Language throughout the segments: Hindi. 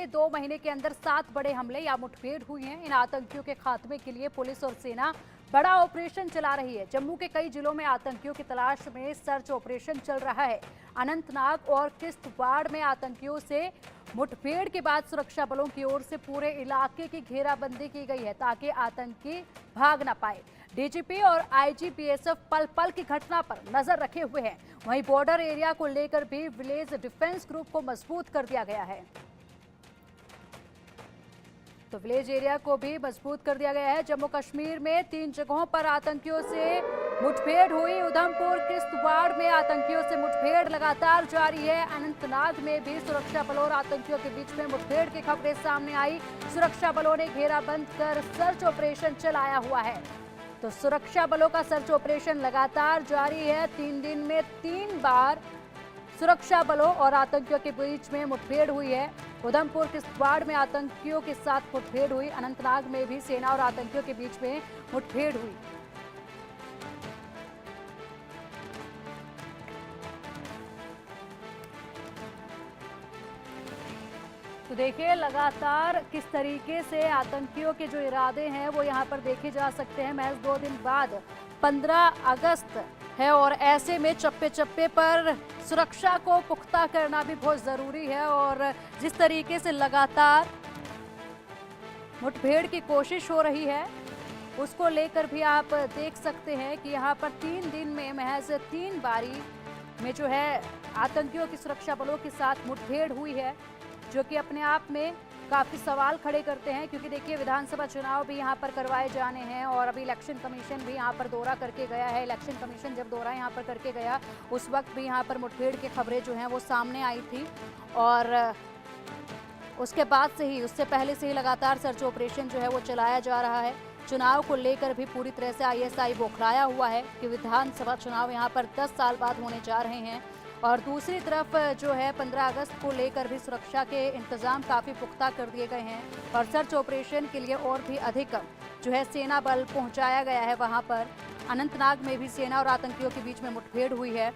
में 2 महीने के अंदर 7 बड़े हमले या मुठभेड़ हुई हैं। इन आतंकियों के खात्मे के लिए पुलिस और सेना बड़ा ऑपरेशन चला रही है। जम्मू के कई जिलों में आतंकियों की तलाश में सर्च ऑपरेशन चल रहा है। अनंतनाग और किश्तवाड़ में आतंकियों से मुठभेड़ के बाद सुरक्षा बलों की ओर से पूरे इलाके की घेराबंदी की गई है ताकि आतंकी भाग न पाए। डीजीपी और आईजी बीएसएफ पल पल की घटना पर नजर रखे हुए हैं। वहीं बॉर्डर एरिया को लेकर भी विलेज डिफेंस ग्रुप को मजबूत कर दिया गया है। तो विलेज एरिया को भी मजबूत कर दिया गया है। जम्मू कश्मीर में 3 जगहों पर आतंकियों से मुठभेड़ हुई। उधमपुर किश्तवाड़ में आतंकियों से मुठभेड़ लगातार जारी है। अनंतनाग में भी सुरक्षा बलों और आतंकियों के बीच में मुठभेड़ की खबरें सामने आई। सुरक्षा बलों ने घेराबंद कर सर्च ऑपरेशन चलाया हुआ है। तो सुरक्षा बलों का सर्च ऑपरेशन लगातार जारी है। 3 दिन में 3 बार सुरक्षा बलों और आतंकियों के बीच में मुठभेड़ हुई है। उधमपुर किश्तवाड़ में आतंकियों के साथ मुठभेड़ हुई। अनंतनाग में भी सेना और आतंकियों के बीच में मुठभेड़ हुई। तो देखिए लगातार किस तरीके से आतंकियों के जो इरादे हैं वो यहाँ पर देखे जा सकते हैं। महज 2 दिन बाद 15 अगस्त है और ऐसे में चप्पे चप्पे पर सुरक्षा को पुख्ता करना भी बहुत ज़रूरी है। और जिस तरीके से लगातार मुठभेड़ की कोशिश हो रही है उसको लेकर भी आप देख सकते हैं कि यहाँ पर 3 दिन में महज 3 बारी में जो है आतंकियों की सुरक्षा बलों के साथ मुठभेड़ हुई है, जो कि अपने आप में काफ़ी सवाल खड़े करते हैं। क्योंकि देखिए विधानसभा चुनाव भी यहाँ पर करवाए जाने हैं और अभी इलेक्शन कमीशन भी यहाँ पर दौरा करके गया है। इलेक्शन कमीशन जब दौरा यहाँ पर करके गया उस वक्त भी यहाँ पर मुठभेड़ की खबरें जो हैं वो सामने आई थी और उसके बाद से ही उससे पहले से ही लगातार सर्च ऑपरेशन जो है वो चलाया जा रहा है। चुनाव को लेकर भी पूरी तरह से आईएसआई बौखलाया हुआ है कि विधानसभा चुनाव यहाँ पर 10 साल बाद होने जा रहे हैं। और दूसरी तरफ जो है 15 अगस्त को लेकर भी सुरक्षा के इंतजाम काफ़ी पुख्ता कर दिए गए हैं और सर्च ऑपरेशन के लिए और भी अधिक जो है सेना बल पहुंचाया गया है वहां पर। अनंतनाग में भी सेना और आतंकियों के बीच में मुठभेड़ हुई है।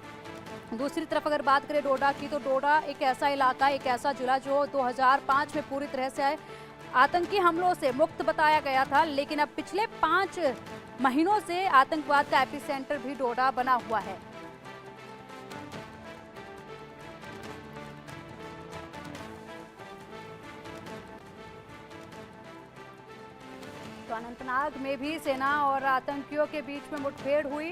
दूसरी तरफ अगर बात करें डोडा की, तो डोडा एक ऐसा इलाका, एक ऐसा जिला जो 2005 में पूरी तरह से आतंकी हमलों से मुक्त बताया गया था, लेकिन अब पिछले 5 महीनों से आतंकवाद का एपिसेंटर भी डोडा बना हुआ है। तो अनंतनाग में भी सेना और आतंकियों के बीच में मुठभेड़ हुई।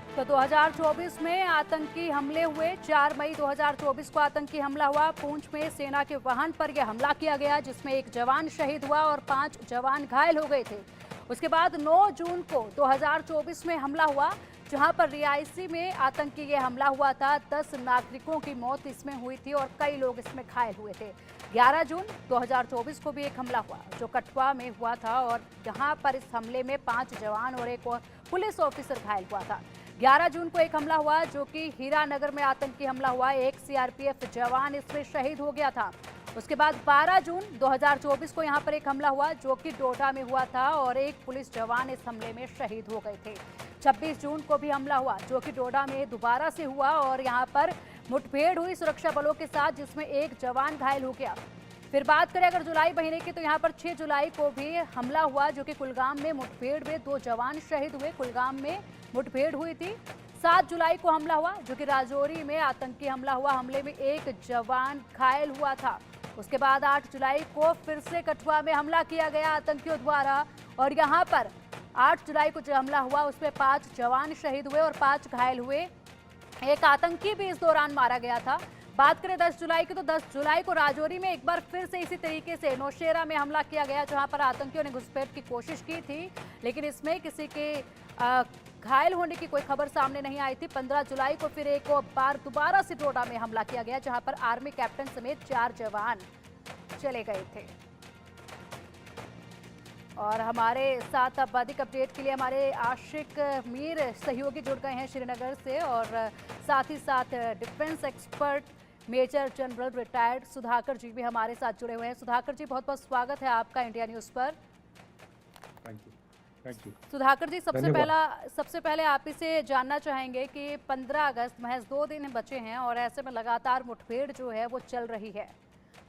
तो 2024 में आतंकी हमले हुए। 4 मई 2024 को आतंकी हमला हुआ। पुंछ में सेना के वाहन पर यह हमला किया गया जिसमें 1 जवान शहीद हुआ और 5 जवान घायल हो गए थे। उसके बाद 9 जून को 2024 में हमला हुआ जहां पर रियासी में आतंकी ये हमला हुआ था। 10 नागरिकों की मौत इसमें हुई थी और कई लोग इसमें घायल हुए थे। 11 जून 2024 को भी एक हमला हुआ जो कठुआ में हुआ था और जहां पर इस हमले में 5 जवान और एक पुलिस ऑफिसर घायल हुआ था। 11 जून को एक हमला हुआ जो कि हीरानगर में आतंकी हमला हुआ। एक सीआरपीएफ जवान इसमें शहीद हो गया था। उसके बाद 12 जून 2024 को यहां पर एक हमला हुआ जो कि डोडा में हुआ था और एक पुलिस जवान इस हमले में शहीद हो गए थे। 26 जून को भी हमला हुआ जो कि डोडा में दोबारा से हुआ और यहां पर मुठभेड़ हुई सुरक्षा बलों के साथ जिसमें 1 जवान घायल हो गया। फिर बात करें अगर जुलाई महीने की, तो यहाँ पर 6 जुलाई को भी हमला हुआ जो कि कुलगाम में मुठभेड़ में 2 जवान शहीद हुए। कुलगाम में मुठभेड़ हुई थी। 7 जुलाई को हमला हुआ जो कि राजौरी में आतंकी हमला हुआ। हमले में 1 जवान घायल हुआ था। उसके बाद 8 जुलाई को फिर से कठुआ में हमला किया गया आतंकियों द्वारा और यहाँ पर 8 जुलाई को जो हमला हुआ उसमें 5 जवान शहीद हुए और 5 घायल हुए। एक आतंकी भी इस दौरान मारा गया था। बात करें 10 जुलाई की, तो 10 जुलाई को राजौरी में एक बार फिर से इसी तरीके से नौशेरा में हमला किया गया जहां पर आतंकियों ने घुसपैठ की कोशिश की थी, लेकिन इसमें किसी के घायल होने की कोई खबर सामने नहीं आई थी। 15 जुलाई को फिर एक बार दोबारा से डोडा में हमला किया गया जहां पर आर्मी कैप्टन समेत 4 जवान चले गए थे। और हमारे साथ अब अधिक अपडेट के लिए हमारे आशिक मीर सहयोगी जुड़ गए हैं श्रीनगर से और साथ ही साथ defence expert major general retired Sudhakar ji भी हमारे साथ जुड़े हुए हैं। सुधाकर जी, बहुत बहुत स्वागत है आपका इंडिया न्यूज़ पर। Thank you. सुधाकर जी, सबसे पहले आप ही से जानना चाहेंगे कि 15 अगस्त महज 2 दिन बचे हैं और ऐसे में लगातार मुठभेड़ जो है वो चल रही है,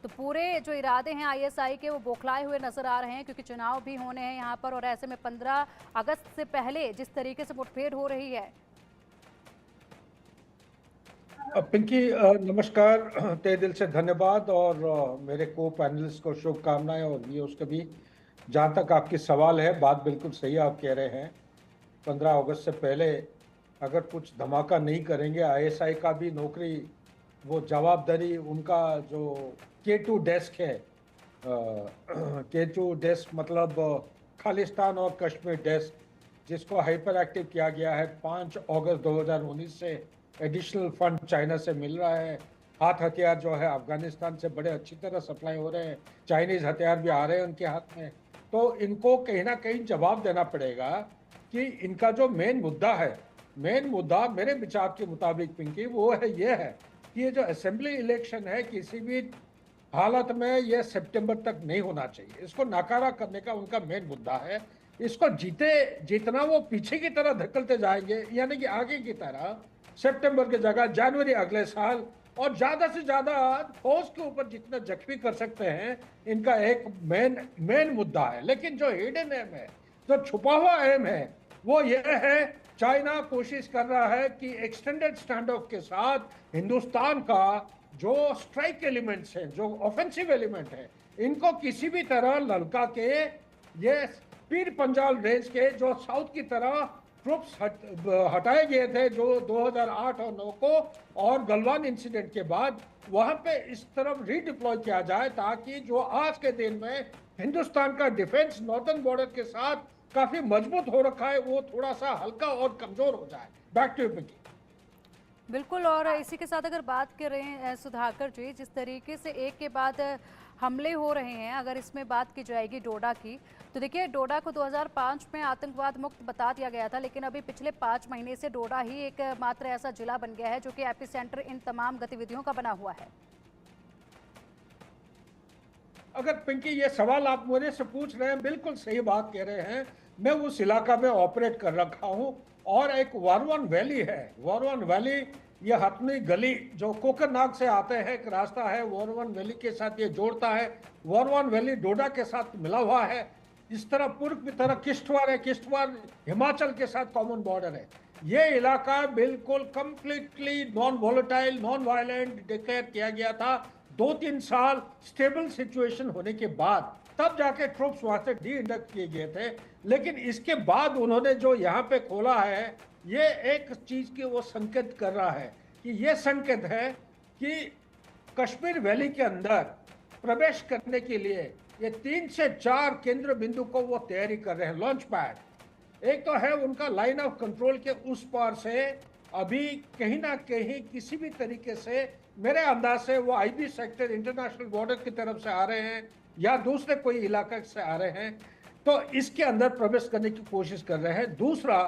तो पूरे जो इरादे हैं आईएसआई के वो बौखलाए हुए नजर आ रहे हैं क्योंकि चुनाव भी होने हैं यहाँ पर, और ऐसे में 15 अगस्त से पहले जिस तरीके से मुठभेड़ हो रही है। पिंकी नमस्कार, तहे दिल से धन्यवाद और मेरे को पैनलिस्ट को शुभकामनाएं और भी उसके भी। जहाँ तक आपकी सवाल है, बात बिल्कुल सही आप कह रहे हैं। 15 अगस्त से पहले अगर कुछ धमाका नहीं करेंगे, आईएसआई का भी नौकरी वो जवाबदारी उनका जो K2 डेस्क है, K2 डेस्क मतलब खालिस्तान और कश्मीर डेस्क, जिसको हाइपर एक्टिव किया गया है 5 अगस्त 2019 से। एडिशनल फंड चाइना से मिल रहा है। हाथ हथियार जो है अफगानिस्तान से बड़े अच्छी तरह सप्लाई हो रहे हैं, चाइनीज़ हथियार भी आ रहे हैं उनके हाथ में। तो इनको कहीं ना कहीं जवाब देना पड़ेगा कि इनका जो मेन मुद्दा मेरे विचार के मुताबिक पिंकी वो है, ये है कि ये जो असेंबली इलेक्शन है किसी भी हालत में ये सितंबर तक नहीं होना चाहिए। इसको नाकारा करने का उनका मेन मुद्दा है। इसको जितना वो पीछे की तरह धकेलते जाएंगे, यानी कि आगे की तरह सितंबर की जगह जनवरी अगले साल, और ज्यादा से ज्यादा फौज के ऊपर जितना जख्मी कर सकते हैं, इनका एक मेन मुद्दा है। लेकिन जो हिडन एम है, जो छुपा हुआ एम है, वो ये है, चाइना कोशिश कर रहा है कि एक्सटेंडेड स्टैंड ऑफ के साथ हिंदुस्तान का जो स्ट्राइक एलिमेंट्स हैं, जो ऑफेंसिव एलिमेंट है, इनको किसी भी तरह ललका के ये पीर पंजाल रेंज के जो साउथ की तरह ट्रुप्स हटाए गए थे जो 2008 और 9 को, और गलवान इंसिडेंट के बाद वहां पे इस तरफ रीडिप्लॉय किया जाए, ताकि जो आज के दिन में हिंदुस्तान का डिफेंस नॉर्दर्न बॉर्डर के साथ काफी मजबूत हो रखा है, वो थोड़ा सा हल्का और कमजोर हो जाए। Back to you. बिल्कुल, और इसी के साथ अगर बात कर रहे हैं सुधाकर जी, जिस तरीके से एक के बाद हमले हो रहे हैं, अगर इसमें बात की जाएगी डोडा की, तो देखिए डोडा को 2005 में आतंकवाद मुक्त बता दिया गया था, लेकिन अभी पिछले 5 महीने से डोडा ही एक मात्र ऐसा जिला बन गया है जो कि एपिसेंटर इन तमाम गतिविधियों का बना हुआ है। अगर पिंकी ये सवाल आप मुझे से पूछ रहे हैं, बिल्कुल सही बात कह रहे हैं। मैं उस इलाका में ऑपरेट कर रखा हूँ, और एक वारवान वैली है, वारवान वैली, ये हथनी गली जो कोकरनाग से आते हैं, एक रास्ता है वारवान वैली के साथ ये जोड़ता है। वारवान वैली डोडा के साथ मिला हुआ है। इस तरह पूर्व की तरह किश्तवाड़ है, किश्तवाड़ हिमाचल के साथ कॉमन बॉर्डर है। ये इलाका बिल्कुल completely non volatile, non violent declare किया गया था। 2-3 साल स्टेबल सिचुएशन होने के बाद तब जाके ट्रूप्स वहां से डी इंडक्ट किए गए थे। लेकिन इसके बाद उन्होंने जो यहाँ पे खोला है, ये एक चीज की वो संकेत कर रहा है कि ये संकेत है कि कश्मीर वैली के अंदर प्रवेश करने के लिए ये 3 से 4 केंद्र बिंदु को वो तैयारी कर रहे हैं, लॉन्च पैड। एक तो है उनका लाइन ऑफ कंट्रोल के उस पार से अभी कहीं ना कहीं किसी भी तरीके से, मेरे अंदाज से वो आईबी सेक्टर इंटरनेशनल बॉर्डर की तरफ से आ रहे हैं या दूसरे कोई इलाके से आ रहे हैं, तो इसके अंदर प्रवेश करने की कोशिश कर रहे हैं। दूसरा,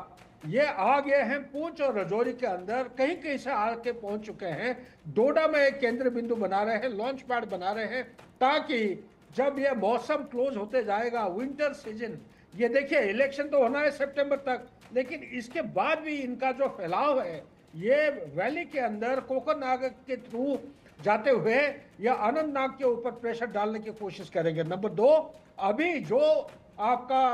ये आ गए हैं पूंछ और राजौरी के अंदर, कहीं कहीं से आके पहुंच चुके हैं। डोडा में एक केंद्र बिंदु बना रहे हैं, लॉन्च पैड बना रहे हैं, ताकि जब ये मौसम क्लोज होते जाएगा, विंटर सीजन, ये देखिए इलेक्शन तो होना है सितंबर तक, लेकिन इसके बाद भी इनका जो फैलाव है, ये वैली के अंदर कोकरनाग के थ्रू जाते हुए या अनंतनाग के ऊपर प्रेशर डालने की कोशिश करेंगे। नंबर 2, अभी जो आपका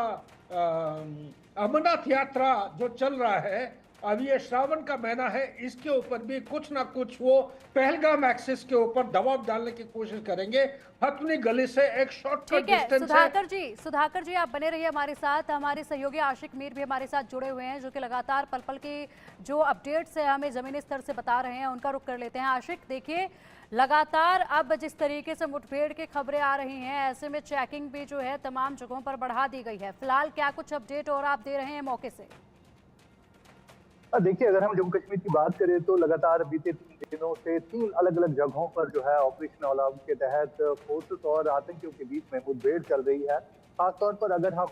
अमरनाथ यात्रा जो चल रहा है, अब ये श्रावण का महीना है, इसके ऊपर भी कुछ ना कुछ वो पहलगाम एक्सिस के ऊपर दबाव डालने की कोशिश करेंगे। हथनी गली से एक शॉर्टकट डिस्टेंस है। सुधाकर जी आप बने रहिए हमारे साथ। हमारे सहयोगी आशिक मीर भी हमारे साथ जुड़े हुए हैं, जो कि लगातार पल पल की जो अपडेट्स है हमें जमीनी स्तर से बता रहे हैं, उनका रुख कर लेते हैं। आशिक, देखिए लगातार अब जिस तरीके से मुठभेड़ की खबरें आ रही हैं, ऐसे में चेकिंग भी जो है तमाम जगहों पर बढ़ा दी गई है। फिलहाल क्या कुछ अपडेट और आप दे रहे हैं मौके से? देखिए, अगर हम जम्मू कश्मीर की बात करें तो लगातार बीते 3 दिनों से 3 अलग अलग जगहों पर जो है ऑपरेशन ऑल आउट के तहत फोर्सेस और आतंकियों के बीच में मुठभेड़ चल रही है। खासतौर पर अगर हम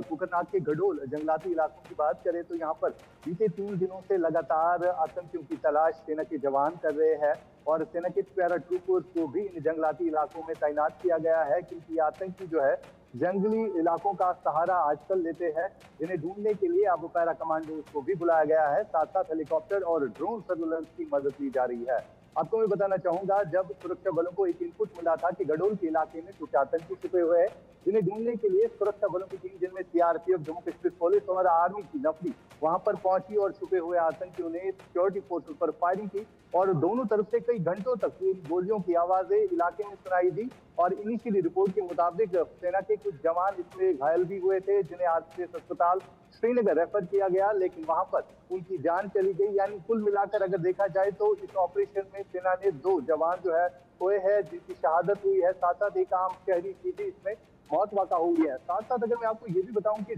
कुकरनाग के गडोल जंगलाती इलाकों की बात करें तो यहाँ पर बीते 3 दिनों से लगातार आतंकियों की तलाश सेना के जवान कर रहे हैं और सेना के पैराट्रूपर्स को भी इन जंगलाती इलाकों में तैनात किया गया है, क्योंकि आतंकी जो है जंगली इलाकों का सहारा आजकल लेते हैं, जिन्हें ढूंढने के लिए अब पैरा कमांडोज को भी बुलाया गया है। साथ साथ हेलीकॉप्टर और ड्रोन सर्विलेंस की मदद ली जा रही है। आपको मैं बताना चाहूंगा, जब सुरक्षा बलों को एक इनपुट मिला था कि गडोल के इलाके में कुछ आतंकी छुपे हुए हैं, जिन्हें ढूंढने के लिए सुरक्षा बलों की टीम, जिनमें सीआरपीएफ, जम्मू कश्मीर पुलिस और आर्मी की नफरी वहां पर पहुंची और छुपे हुए आतंकियों ने सिक्योरिटी फोर्सेस पर फायरिंग की और दोनों तरफ से कई घंटों तक गोलियों की आवाजें इलाके में सुनाई दी। और इनिशियली रिपोर्ट के मुताबिक सेना के कुछ जवान इसमें घायल भी हुए थे, जिन्हें आरसीएस अस्पताल श्रीनगर रेफर किया गया, लेकिन वहां पर उनकी जान चली गई। यानी कुल मिलाकर अगर देखा जाए तो इस ऑपरेशन में सेना ने 2 जवान जो है खोए हैं, जिनकी शहादत हुई है। साथ साथ एक आम शहरी की भी इसमें मौत वाक़ा हुई है। साथ साथ अगर मैं आपको ये भी बताऊं कि